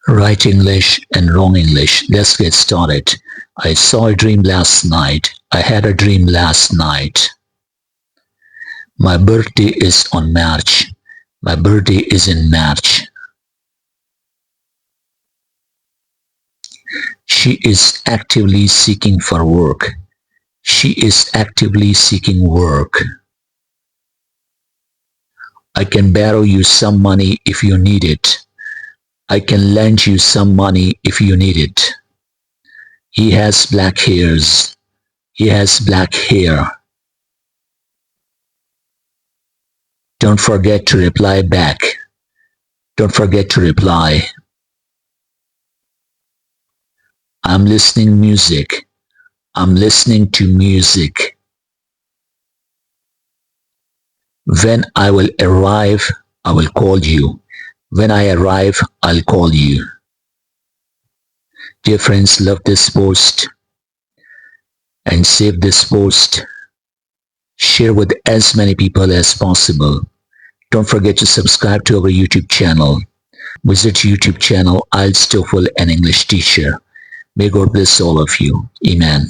Right English and wrong English. Let's get started. I saw a dream last night. I had a dream last night. My birthday is on March. My birthday is in March. She is actively seeking for work. She is actively seeking work. I can borrow you some money if you need it. I can lend you some money if you need it. He has black hairs. He has black hair. Don't forget to reply back. Don't forget to reply. I'm listening music. I'm listening to music. When I will arrive, I will call you. When I arrive, I'll call you. Dear friends, love this post and save this post. Share with as many people as possible. Don't forget to subscribe to our YouTube channel. Visit YouTube channel IELTS, TOEFL and English Teacher. May God bless all of you. Amen.